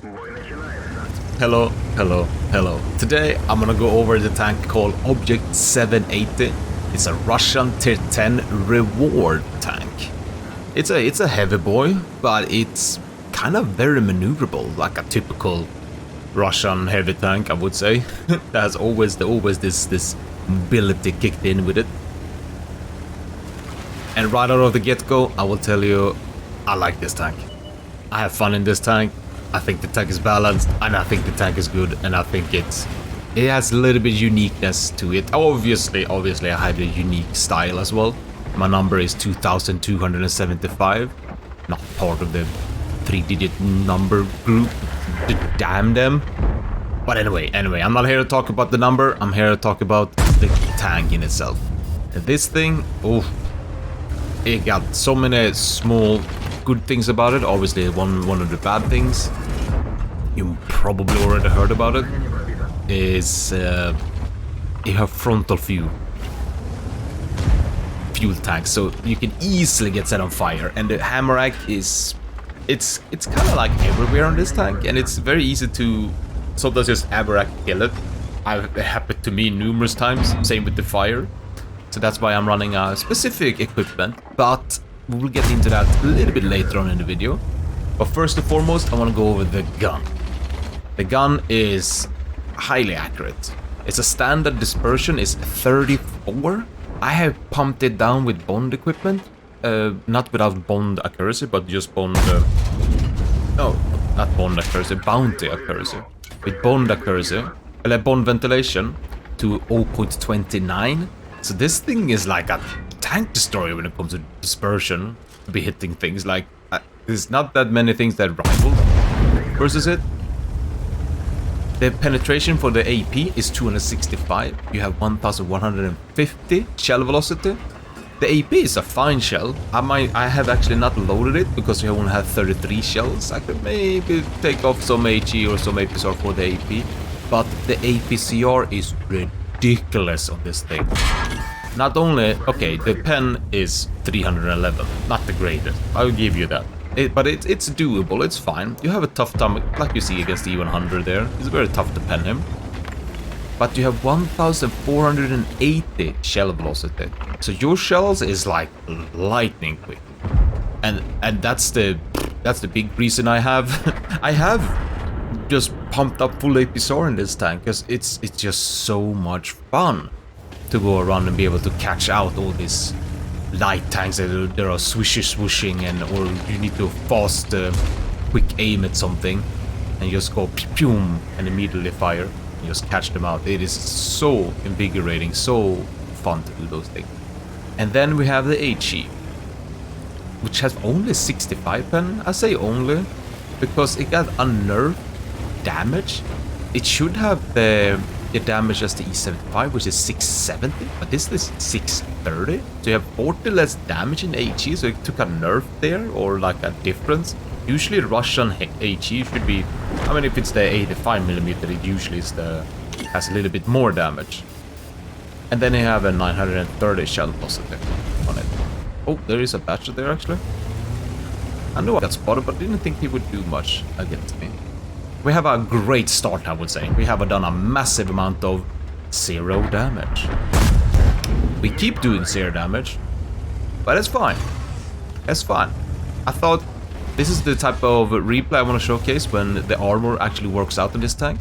Hello, hello, hello. Today I'm gonna go over the tank called Object 780. It's a Russian Tier 10 reward tank. It's a heavy boy, but it's kind of very maneuverable, like a typical Russian heavy tank, I would say. There's always this mobility kicked in with it. And right out of the get-go, I will tell you, I like this tank. I have fun in this tank. I think the tank is balanced, and I think the tank is good, and I think it has a little bit uniqueness to it. Obviously, I have a unique style as well. My number is 2275, not part of the 3-digit number group. Damn them. But anyway, I'm not here to talk about the number. I'm here to talk about the tank in itself. And this thing, oh, it got so many small good things about it. Obviously, one of the bad things, you probably already heard about it, is you have frontal fuel tank, so you can easily get set on fire. And the hammer rack is, it's kind of like everywhere on this tank, and it's very easy to sometimes just hammer rack kill it. It happened to me numerous times. Same with the fire. So that's why I'm running a specific equipment, but we'll get into that a little bit later on in the video. But first and foremost, I want to go over the gun. The gun is highly accurate. It's a standard dispersion is 34. I have pumped it down with bond equipment, not without bond accuracy, but just bond. No, not bond accuracy, bounty accuracy. With bond accuracy, bond ventilation to 0.29. So this thing is like a tank destroyer when it comes to dispersion, to be hitting things. Like, there's not that many things that rival versus it. The penetration for the AP is 265. You have 1150 shell velocity. The AP is a fine shell. I have actually not loaded it because we only have 33 shells. I could maybe take off some HE or some APCR for the AP, but the APCR is ridiculous on this thing. Not only, okay, the pen is 311, not the greatest, I'll give you that. But it's doable, it's fine. You have a tough time, like you see against the E100 there. It's very tough to pen him. But you have 1480 shell velocity. So your shells is like lightning quick. And that's the big reason I have I have just pumped up full APCR in this tank, because it's just so much fun to go around and be able to catch out all these light tanks that are swooshing, and or you need to fast quick aim at something and just go pew and immediately fire and just catch them out. It is so invigorating, so fun to do those things. And then we have the HE, which has only 65 pen. I say only because it got unnerved damage. It should have the damage as the E75, which is 670, but this is 630. So you have 40 less damage in HE, so it took a nerf there, or like a difference. Usually Russian HE should be, I mean, if it's the 85mm, it usually is has a little bit more damage. And then you have a 930 shell velocity on it. Oh, there is a batch there actually. I know I got spotted, but didn't think he would do much against me. We have a great start, I would say. We have done a massive amount of 0 damage. We keep doing 0 damage, but it's fine. It's fine. I thought this is the type of replay I want to showcase when the armor actually works out in this tank.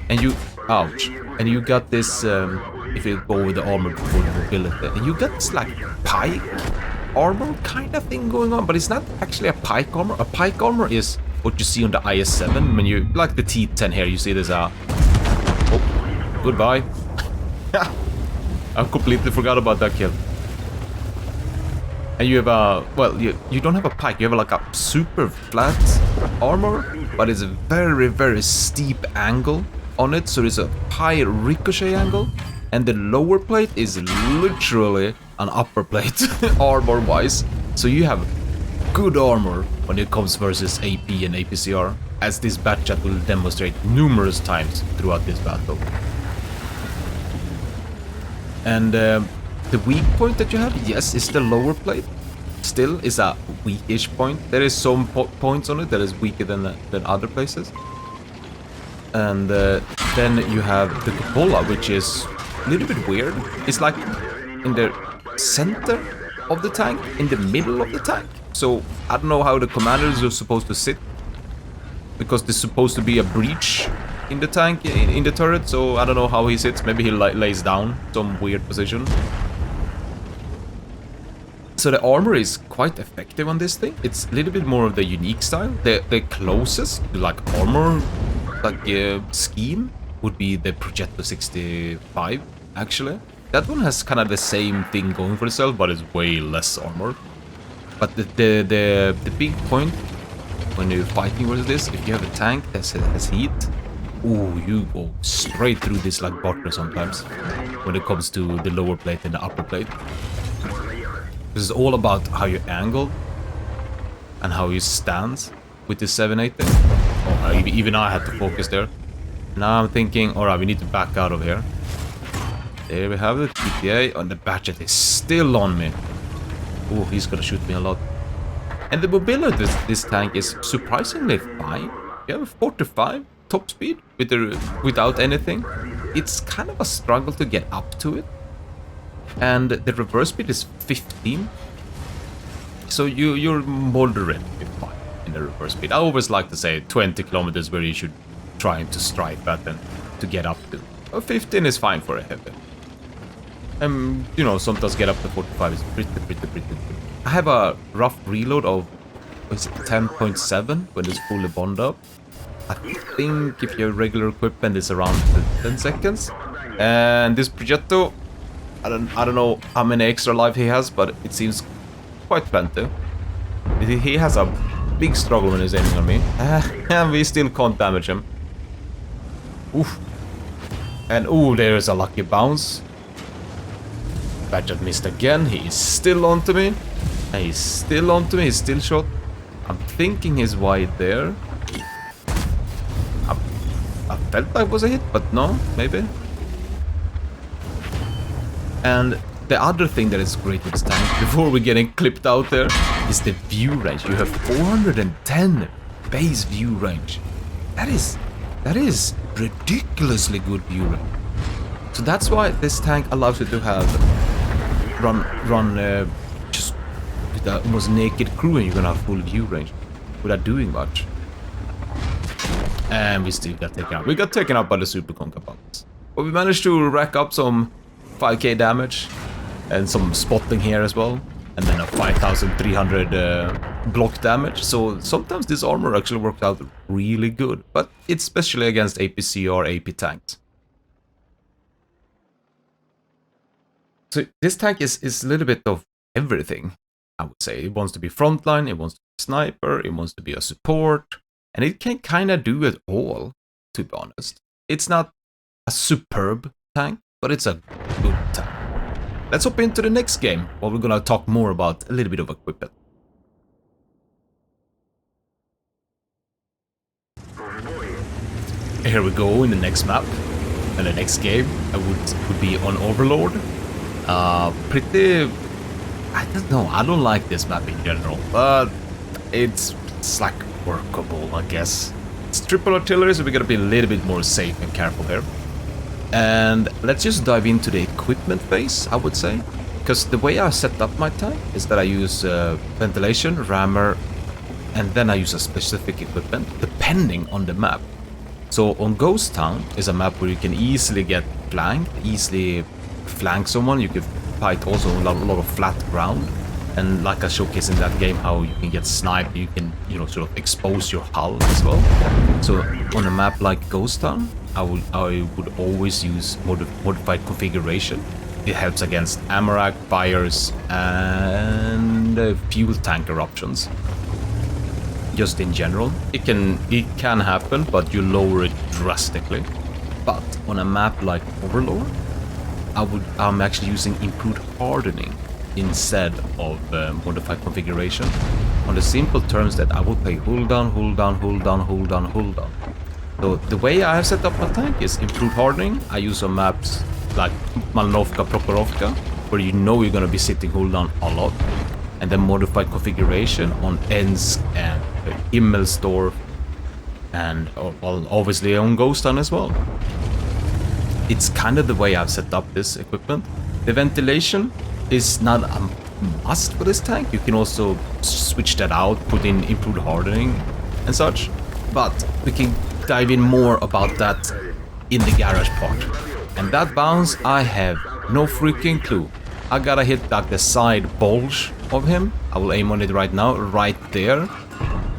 And you, ouch, and you got this, if you go with the armor before the mobility, and you got this like pike armor kind of thing going on, but it's not actually a pike armor. A pike armor is what you see on the IS-7 when you, like the T10 here, you see there's a, oh, goodbye. I completely forgot about that kill. And you have a, well, you don't have a pike, you have like a super flat armor, but it's a very, very steep angle on it, so there's a high ricochet angle, and the lower plate is literally an upper plate, armor-wise. So you have good armor when it comes versus AP and APCR, as this batch chat will demonstrate numerous times throughout this battle. And the weak point that you have, yes, is the lower plate. Still is a weakish point. There is some points on it that is weaker than other places. And then you have the cupola, which is a little bit weird. It's like in the center of the tank, in the middle of the tank. So I don't know how the commanders are supposed to sit, because there's supposed to be a breach in the tank, in the turret. So I don't know how he sits. Maybe he lays down some weird position. So the armor is quite effective on this thing. It's a little bit more of the unique style. The closest to like armor scheme would be the Progetto 65, actually. That one has kind of the same thing going for itself, but it's way less armor. But the big point when you're fighting versus this, if you have a tank that has heat, ooh, you go straight through this like butter sometimes when it comes to the lower plate and the upper plate. This is all about how you angle and how you stand with the 780. Oh, even I had to focus there. Now I'm thinking, alright, we need to back out of here. There we have it, TTA, and the Batchet is still on me. Oh, he's gonna shoot me a lot. And the mobility of this tank is surprisingly fine. You have a 45 top speed without anything. It's kind of a struggle to get up to it. And the reverse speed is 15. So you're moderately fine in the reverse speed. I always like to say 20 kilometers where you should try to strive at and to get up to. 15 is fine for a heavy. You know, sometimes get up to 45 is pretty good. I have a rough reload of 10.7 when it's fully bonded up. I think if you have regular equipment, it's around 10 seconds. And this Progetto, I don't know how many extra life he has, but it seems quite plenty. He has a big struggle when he's aiming on me. And we still can't damage him. Oof. And ooh, there is a lucky bounce. Badger missed again. He is still onto me. And he's still onto me. He's still shot. I'm thinking he's wide there. I felt like it was a hit, but no, maybe. And the other thing that is great with this tank, before we're getting clipped out there, is the view range. You have 410 base view range. That is ridiculously good view range. So that's why this tank allows you to have run just with a almost naked crew, and you're gonna have full view range without doing much. And we still got taken out. We got taken out by the super components, but we managed to rack up some 5k damage and some spotting here as well, and then a 5300 block damage. So sometimes this armor actually works out really good, but it's especially against APC or AP tanks. So this tank is a little bit of everything, I would say. It wants to be frontline, it wants to be a sniper, it wants to be a support, and it can kind of do it all, to be honest. It's not a superb tank, but it's a good tank. Let's hop into the next game, where we're gonna talk more about a little bit of equipment. Here we go in the next map, and the next game would be on Overlord. I don't know, I don't like this map in general, but it's like workable, I guess. It's triple artillery, so we gotta be a little bit more safe and careful here. And let's just dive into the equipment phase, I would say. Because the way I set up my tank is that I use ventilation, rammer, and then I use a specific equipment, depending on the map. So on Ghost Town is a map where you can easily get flanked, easily flank someone. You can fight also a lot of flat ground. And like I showcased in that game, how you can get sniped, you can, you know, sort of expose your hull as well. So on a map like Ghost Town, I would always use modified configuration. It helps against Amarak, fires, and fuel tank eruptions. Just in general, it can happen, but you lower it drastically. But on a map like Overlord, I'm actually using improved hardening instead of modified configuration, on the simple terms that I will play hold down, hold down, hold down, hold down, hold down. So the way I have set up my tank is improved hardening. I use on maps like Malnovka, Prokhorovka, where you know you're gonna be sitting hold down a lot, and then modified configuration on Ensk and Himmelsdorf, and well, obviously on ghost stun as well. It's kind of the way I've set up this equipment. The ventilation is not a must for this tank. You can also switch that out, put in improved hardening and such. But we can dive in more about that in the garage part. And that bounce, I have no freaking clue. I gotta hit like the side bulge of him. I will aim on it right now, right there.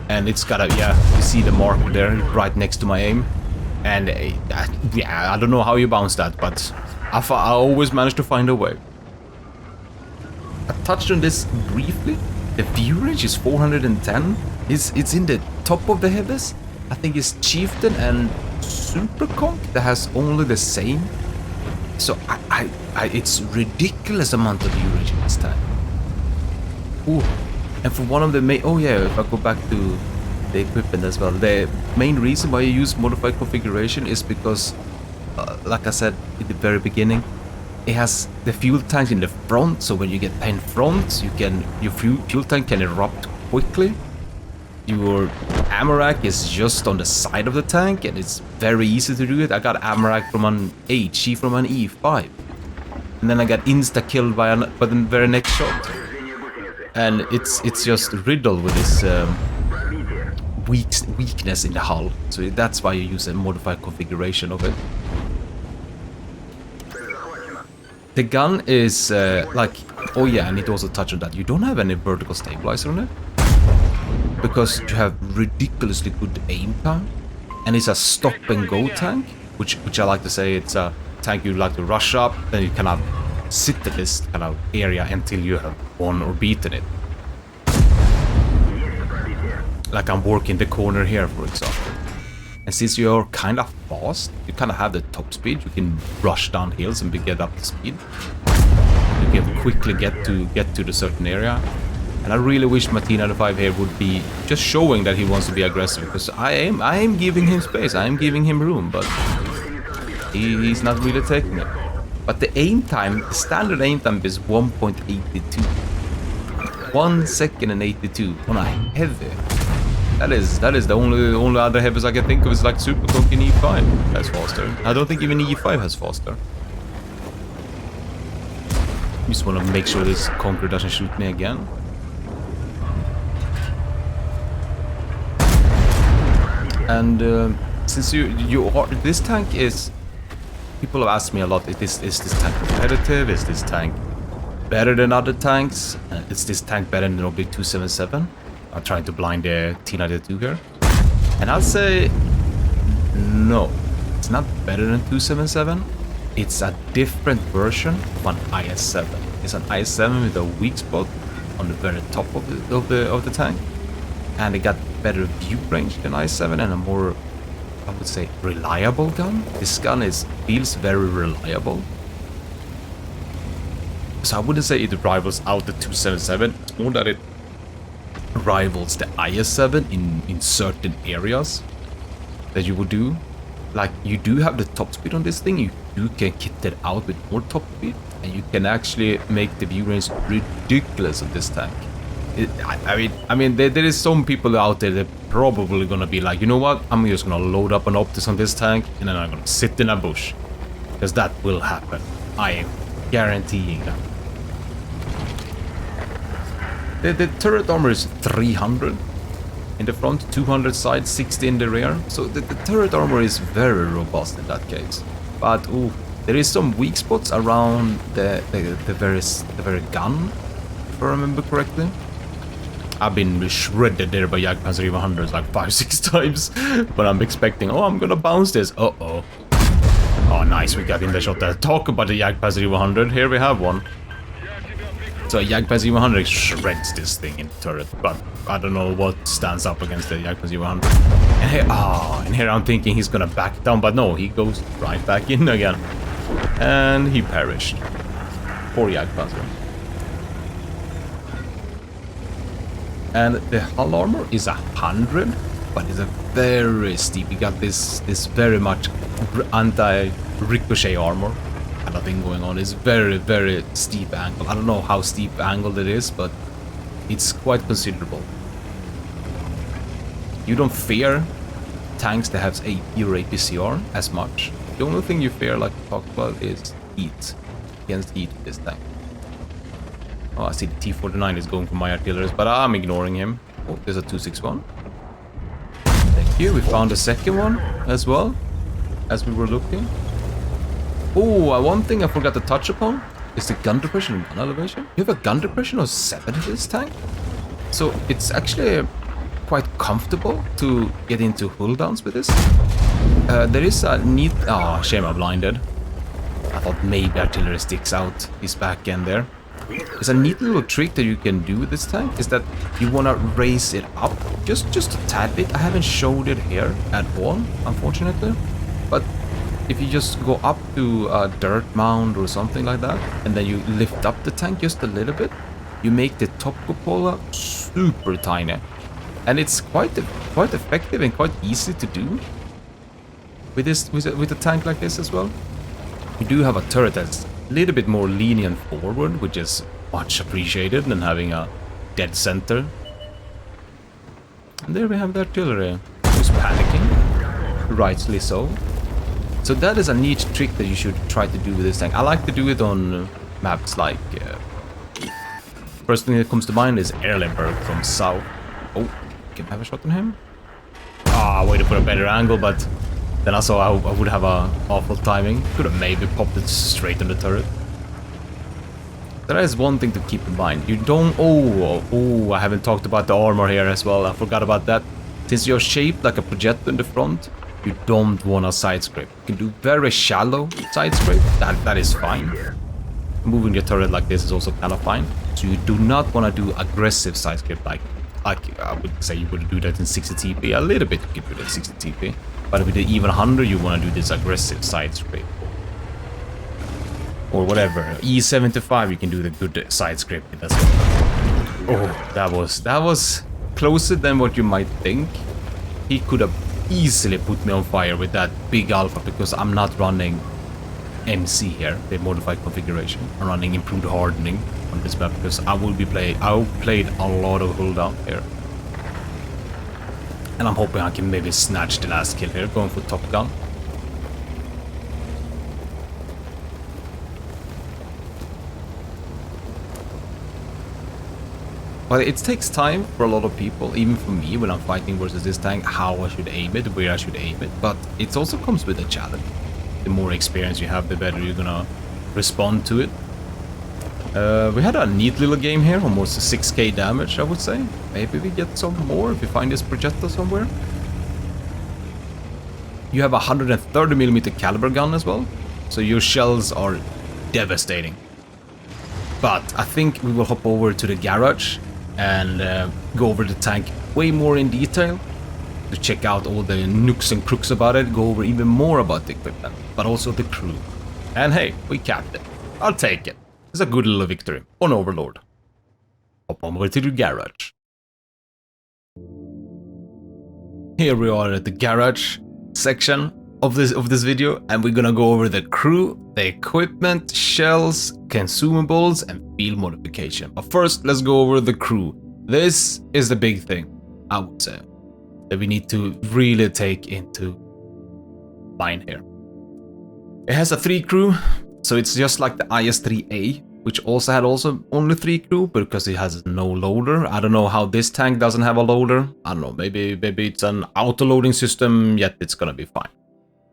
And it's gotta, yeah, you see the mark there, right next to my aim. And yeah, I don't know how you bounce that, but I always manage to find a way. I touched on this briefly. The view range is 410. It's in the top of the heavies. I think it's Chieftain and Super Conk that has only the same. So it's ridiculous amount of view range in this time. Ooh, and for one of the main, oh yeah, if I go back to the equipment as well, the main reason why you use modified configuration is because, like I said in the very beginning, it has the fuel tank in the front, so when you get pen front, your fuel tank can erupt quickly. Your ammo rack is just on the side of the tank, and it's very easy to do it. I got ammo rack from an HE from an E5, and then I got insta killed by the very next shot. And it's just riddled with this weakness in the hull, so that's why you use a modified configuration of it. The gun is like, oh yeah, I need to also touch on that. You don't have any vertical stabilizer on it because you have ridiculously good aim time, and it's a stop and go tank, which I like to say it's a tank you like to rush up, then you kind of sit at this kind of area until you have won or beaten it. Like I'm working the corner here, for example. And since you're kind of fast, you kind of have the top speed. You can rush down hills and get up to speed. You can quickly get to the certain area. And I really wish my T95 here would be just showing that he wants to be aggressive, because I am giving him space, I am giving him room, but he's not really taking it. But the aim time, the standard aim time is 1.82. 1 second and 82 on a heavy. That is the only other heavies I can think of is like Super Conk in E5 that's faster. I don't think even E5 has faster. Just want to make sure this Conqueror doesn't shoot me again. And since this tank is, people have asked me a lot, is this tank competitive? Is this tank better than other tanks? Is this tank better than Oblique 277? I'm trying to blind the T92 here. And I'll say no. It's not better than 277. It's a different version of an IS-7. It's an IS-7 with a weak spot on the very top of the tank. And it got better view range than IS-7 and a more, I would say, reliable gun. This gun feels very reliable. So I wouldn't say it rivals out the 277. It's more that it rivals the IS-7 in certain areas that you would do. Like, you do have the top speed on this thing, you can kit it out with more top speed, and you can actually make the view range ridiculous of this tank. I mean, there is some people out there that probably gonna be like, you know what, I'm just gonna load up an Optus on this tank, and then I'm gonna sit in a bush. Because that will happen. I am guaranteeing that. The turret armor is 300 in the front, 200 side, 60 in the rear. So the turret armor is very robust in that case. But ooh, there is some weak spots around the very gun, if I remember correctly. I've been shredded there by Jagdpanzer 100 like 5-6 times. But I'm expecting, oh, I'm gonna bounce this. Uh-oh. Oh, nice, we got in the shot there. Talk about the Jagdpanzer 100. Here we have one. So Jagdpanzer 100 shreds this thing in the turret, but I don't know what stands up against the Jagdpanzer 100. And here I'm thinking he's gonna back down, but no, he goes right back in again. And he perished. Poor Jagdpanzer. And the hull armor is 100, but it's a very steep. You got this very much anti-ricochet armor. Kind of thing going on. It's very steep angle. I don't know how steep angled it is, but it's quite considerable. You don't fear tanks that have AP or APCR as much. The only thing you fear, like we talked about, is heat. Against heat with this tank. Oh, I see the T-49 is going for my artillerists, but I'm ignoring him. Oh, there's a 261. Thank you. We found a second one as well, as we were looking. Oh, one thing I forgot to touch upon is the gun depression and gun elevation. You have a gun depression of 7 in this tank. So it's actually quite comfortable to get into hull downs with this. There is a neat... Oh, shame I blinded. I thought maybe artillery sticks out his back end there. There's a neat little trick that you can do with this tank, is that you want to raise it up just a tad bit. I haven't showed it here at all, unfortunately. But if you just go up to a dirt mound or something like that, and then you lift up the tank just a little bit, you make the top cupola super tiny. And it's quite effective and quite easy to do with a tank like this as well. You do have a turret that's a little bit more lenient forward, which is much appreciated than having a dead center. And there we have the artillery, who's panicking, rightly so. So that is a neat trick that you should try to do with this tank. I like to do it on maps like... first thing that comes to mind is Erlenberg from south. Oh, can I have a shot on him? Ah, I waited for a better angle, but then I saw I would have a awful timing. Could have maybe popped it straight on the turret. That is one thing to keep in mind. You don't... Oh, I haven't talked about the armor here as well. I forgot about that. Since you're shaped like a projector in the front, you don't want a side scrape. You can do very shallow side scrape. That is fine. Moving the turret like this is also kind of fine. So you do not want to do aggressive side scrape like I would say you would do that in 60 TP. A little bit you can do that in 60 TP. But with the even 100 you want to do this aggressive side scrape. Or whatever. E75 you can do the good side scrape with as well. Oh, that was closer than what you might think. He could have easily put me on fire with that big alpha, because I'm not running MC here, the modified configuration. I'm running improved hardening on this map because I played a lot of hull down here. And I'm hoping I can maybe snatch the last kill here, going for Top Gun. But it takes time for a lot of people, even for me, when I'm fighting versus this tank, how I should aim it, where I should aim it. But it also comes with a challenge. The more experience you have, the better you're gonna respond to it. We had a neat little game here, almost 6k damage, I would say. Maybe we get some more if we find this projectile somewhere. You have a 130mm caliber gun as well, so your shells are devastating. But I think we will hop over to the garage and go over the tank way more in detail to check out all the nooks and crooks about it, go over even more about the equipment, but also the crew. And hey, we capped it. I'll take it. It's a good little victory on Overlord. Hop over to the garage. Here we are at the garage section of this video, and we're gonna go over the crew, the equipment, shells, consumables, and field modification. But first, let's go over the crew. This is the big thing, I would say, that we need to really take into mind here. It has a 3 crew, so it's just like the IS-3A, which also had only 3 crew because it has no loader. I don't know how this tank doesn't have a loader. I don't know, maybe it's an auto-loading system, yet it's gonna be fine.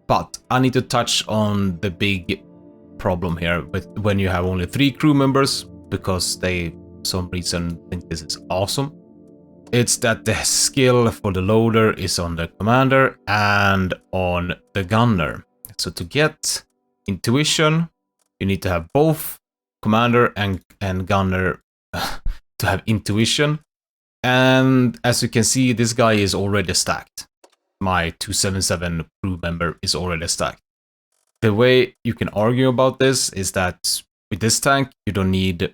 But I need to touch on the big problem here with when you have only 3 crew members, because they, for some reason, think this is awesome. It's that the skill for the loader is on the commander and on the gunner. So to get intuition, you need to have both commander and gunner to have intuition. And as you can see, this guy is already stacked. My 277 crew member is already stacked. The way you can argue about this is that with this tank, you don't need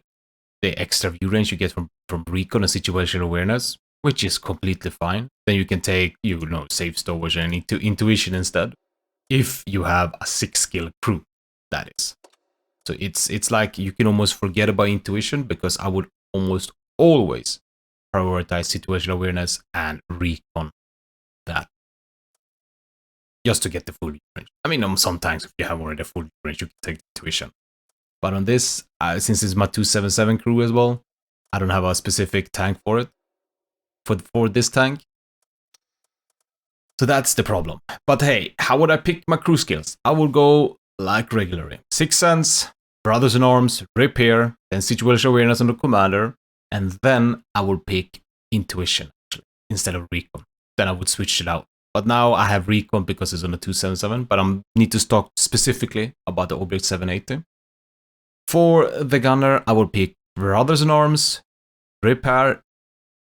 the extra view range you get from recon and situational awareness, which is completely fine. Then you can take, safe stowage and intuition instead, if you have a 6-skill crew, that is. So it's like you can almost forget about intuition, because I would almost always prioritize situational awareness and recon that. just to get the full range. I mean, sometimes if you have already a full range, you can take the intuition. But on this, since it's my 277 crew as well, I don't have a specific tank for it, for this tank. So that's the problem. But hey, how would I pick my crew skills? I will go like regularly. Sixth Sense, Brothers in Arms, Repair, then Situational Awareness on the Commander, and then I will pick Intuition, actually, instead of Recon. Then I would switch it out. But now I have Recon because it's on the 277, but I need to talk specifically about the Object 780. For the Gunner, I will pick Brothers in Arms, Repair,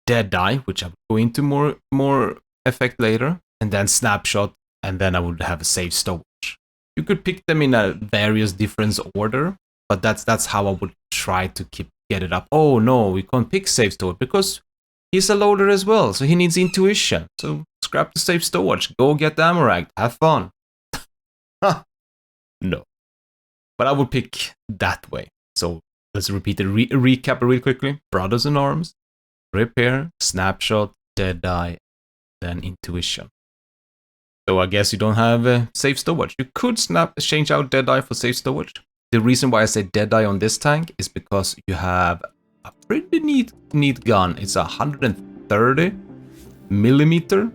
Deadeye, which I will go into more effect later, and then Snapshot, and then I would have a Safe Stowage. You could pick them in a various different order, but that's how I would try to get it up. Oh no, we can't pick Safe Stowage because he's a loader as well, so he needs Intuition. So scrap the Safe Stowage, go get the Amorag, have fun. No. But I would pick that way. So let's repeat the recap real quickly. Brothers in Arms, Repair, Snapshot, Deadeye, then Intuition. So I guess you don't have Safe Stowage. You could change out Deadeye for Safe Stowage. The reason why I say Deadeye on this tank is because you have a pretty neat gun. It's 130 millimeter.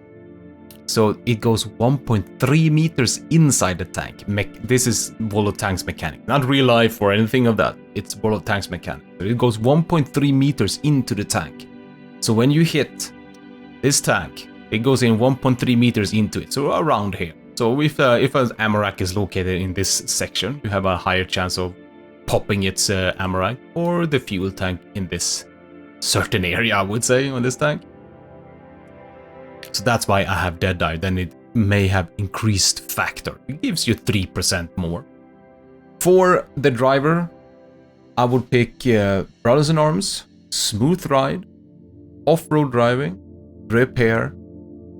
So it goes 1.3 meters inside the tank. This is World of Tanks mechanic. Not real life or anything of that. It's World of Tanks mechanic. So it goes 1.3 meters into the tank. So when you hit this tank, it goes in 1.3 meters into it. So around here. So if an Amorag is located in this section, you have a higher chance of popping its Amorag or the fuel tank in this certain area, I would say, on this tank. So that's why I have Deadeye. Then it may have increased factor. It gives you 3% more. For the driver, I would pick Brothers in Arms, Smooth Ride, Off-Road Driving, Repair,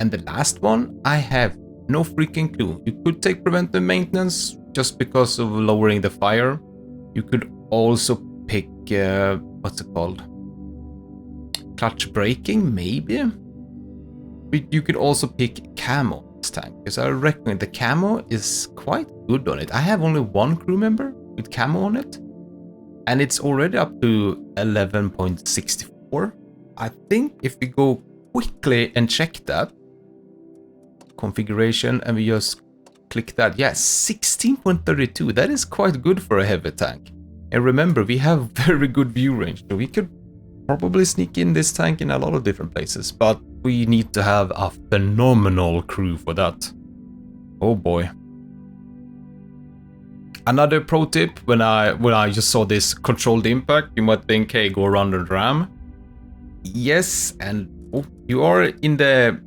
and the last one, I have no freaking clue. You could take Preventive Maintenance just because of lowering the fire. You could also pick, what's it called? Clutch Braking, maybe? But you could also pick Camo this tank, because I reckon the Camo is quite good on it. I have only one crew member with Camo on it, and it's already up to 11.64. I think if we go quickly and check that, configuration, and we just click that, yes, 16.32, that is quite good for a heavy tank. And remember, we have very good view range, so we could probably sneak in this tank in a lot of different places, but we need to have a phenomenal crew for that. Oh boy. Another pro tip, when I just saw this controlled impact, you might think, hey, go around the ram. Yes, and you are in the,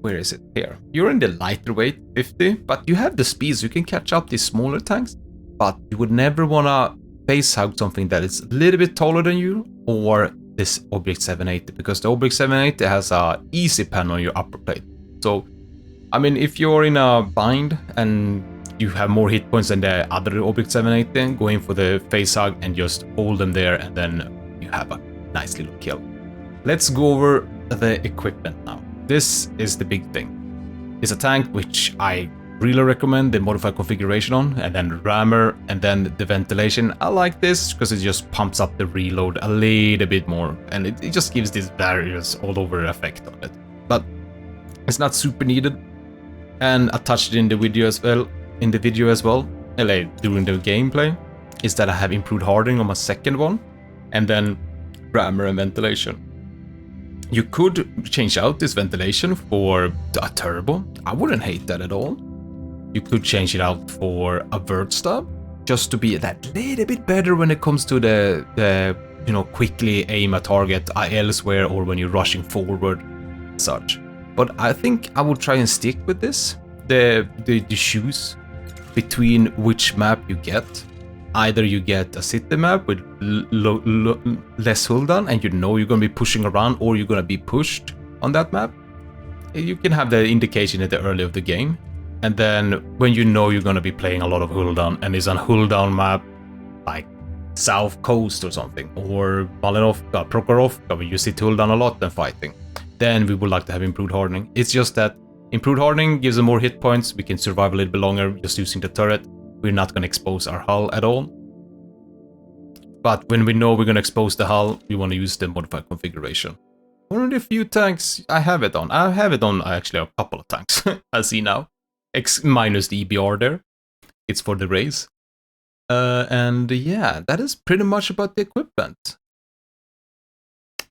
where is it? Here. You're in the lighter weight 50, but you have the speed, so you can catch up these smaller tanks, but you would never want to face hug something that is a little bit taller than you, or this Object 780, because the Object 780 has a easy pen on your upper plate. So, I mean, if you're in a bind and you have more hit points than the other Object 780, go in for the face hug and just hold them there, and then you have a nice little kill. Let's go over the equipment now. This is the big thing. It's a tank which I really recommend the modified configuration on, and then rammer, and then the ventilation. I like this because it just pumps up the reload a little bit more, and it just gives this various all over effect on it. But it's not super needed, and I touched it in the video as well. During the gameplay, is that I have improved hardening on my second one, and then rammer and ventilation. You could change out this ventilation for a turbo. I wouldn't hate that at all. You could change it out for a vert stub, just to be that little bit better when it comes to the quickly aim a target elsewhere, or when you're rushing forward, such. But I think I would try and stick with this. The shoes between which map you get. Either you get a city map with less hull and you're gonna be pushing around, or you're gonna be pushed on that map. You can have the indication at the early of the game. And then when you're gonna be playing a lot of hull down, and it's a hull down map like South Coast or something, or Malinovka, Prokhorovka, where you see hull down a lot and fighting, then we would like to have improved hardening. It's just that Improved hardening gives them more hit points. We can survive a little bit longer just using the turret. We're not going to expose our hull at all. But when we know we're going to expose the hull, we want to use the modified configuration. One of the few tanks I have it on. I have it on actually a couple of tanks. I see now. Minus the EBR there. It's for the race. And yeah, that is pretty much about the equipment.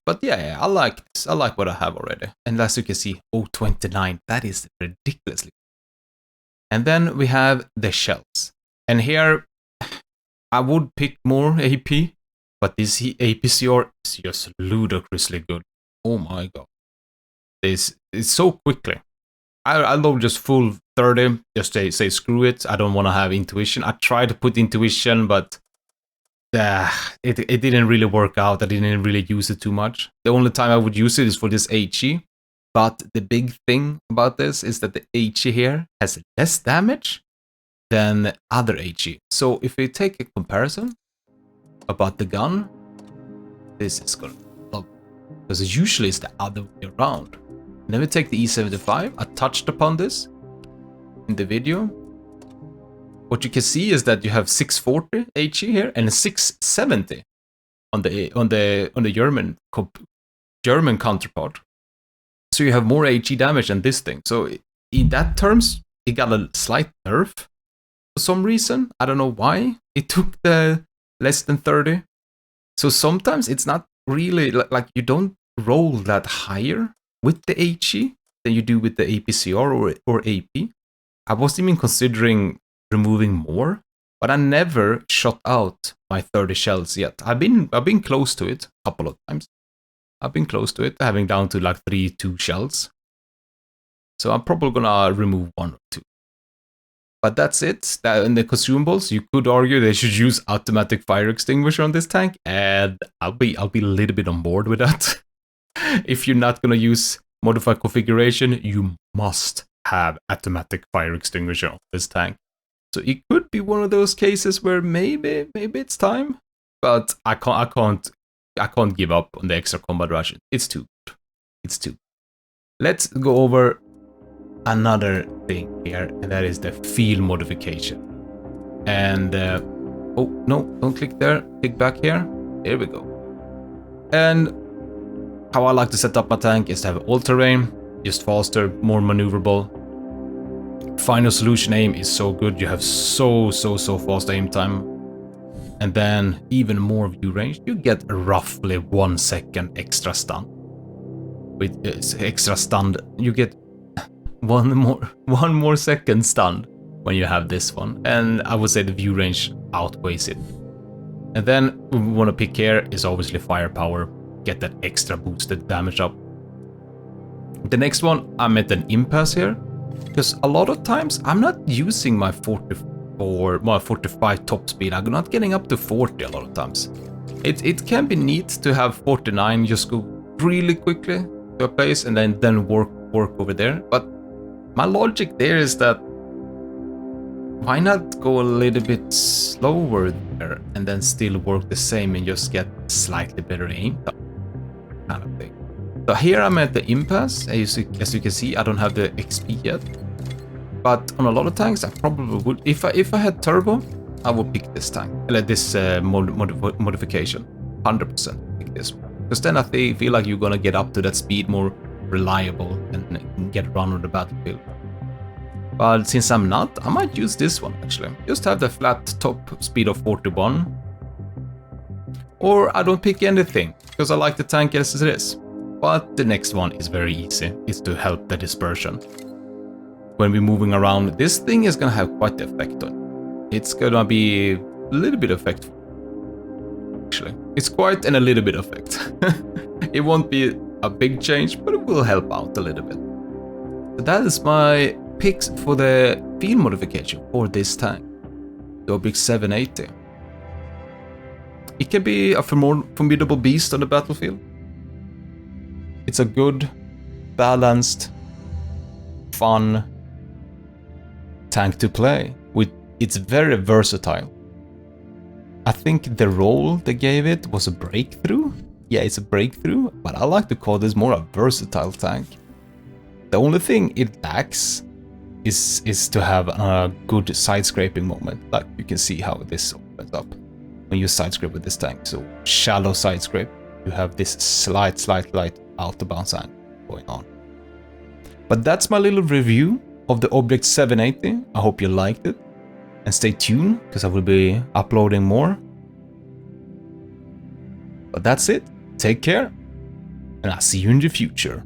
But yeah, I like this. I like what I have already. And as you can see, 029. That is ridiculously. And then we have the shells. And here, I would pick more AP. But this APCR is just ludicrously good. Oh my god. This is so quickly. I love just full 30. Just say screw it. I don't want to have intuition. I tried to put intuition, but it didn't really work out. I didn't really use it too much. The only time I would use it is for this HE. But the big thing about this is that the HE here has less damage than other HE. So if we take a comparison about the gun, this is gonna love, because usually it's the other way around. And then we take the E75. I touched upon this in the video. What you can see is that you have 640 HE here and 670 on the German counterpart. So you have more HE damage than this thing. So in that terms, it got a slight nerf for some reason. I don't know why it took the less than 30. So sometimes it's not really like you don't roll that higher with the HE than you do with the APCR or AP. I wasn't even considering removing more, but I never shot out my 30 shells yet. I've been close to it a couple of times. I've been close to it, having down to like 2 shells. So I'm probably gonna remove 1 or 2. But that's it. In the consumables, you could argue they should use automatic fire extinguisher on this tank, and I'll be a little bit on board with that. If you're not gonna use modified configuration, you must have automatic fire extinguisher on this tank. So it could be one of those cases where maybe it's time, but I can't give up on the extra combat ration. It's too good. It's too good. Let's go over another thing here, and that is the field modification. And oh no, don't click there. Click back here. There we go. And how I like to set up my tank is to have all-terrain, just faster, more maneuverable. Final solution aim is so good. You have so fast aim time. And then even more view range. You get roughly 1 second extra stun. With extra stun, you get one more second stunned when you have this one. And I would say the view range outweighs it. And then what we want to pick here is obviously firepower. Get that extra boosted damage up. The next one, I'm at an impasse here. Because a lot of times I'm not using my 45 top speed. I'm not getting up to 40 a lot of times. It can be neat to have 49, just go really quickly to a place and then work over there. But my logic there is that why not go a little bit slower there and then still work the same and just get slightly better aim kind of thing. So here I'm at the impasse. As you can see, I don't have the XP yet. But on a lot of tanks, I probably would. If I had turbo, I would pick this tank. This modification. 100% pick this one. Because then I feel like you're gonna get up to that speed more reliable and get around on the battlefield. But since I'm not, I might use this one actually. Just have the flat top speed of 41. Or I don't pick anything, because I like the tank as it is. But the next one is very easy. It's to help the dispersion. When we're moving around, this thing is gonna have quite the effect on it. It's gonna be a little bit effect. Actually, it's quite a little bit effect. It won't be a big change, but it will help out a little bit. So that is my picks for the field modification for this tank. The Obix 780. It can be a more formidable beast on the battlefield. It's a good, balanced, fun tank to play with. It's very versatile. I think the role they gave it was a breakthrough. Yeah, it's a breakthrough, but I like to call this more a versatile tank. The only thing it lacks is to have a good side scraping moment. Like you can see how this opens up when you side scrape with this tank. So shallow side scrape, you have this slight out of bounds angle going on. But that's my little review of the Object 780. I hope you liked it, and stay tuned because I will be uploading more. But that's it. Take care, and I'll see you in the future.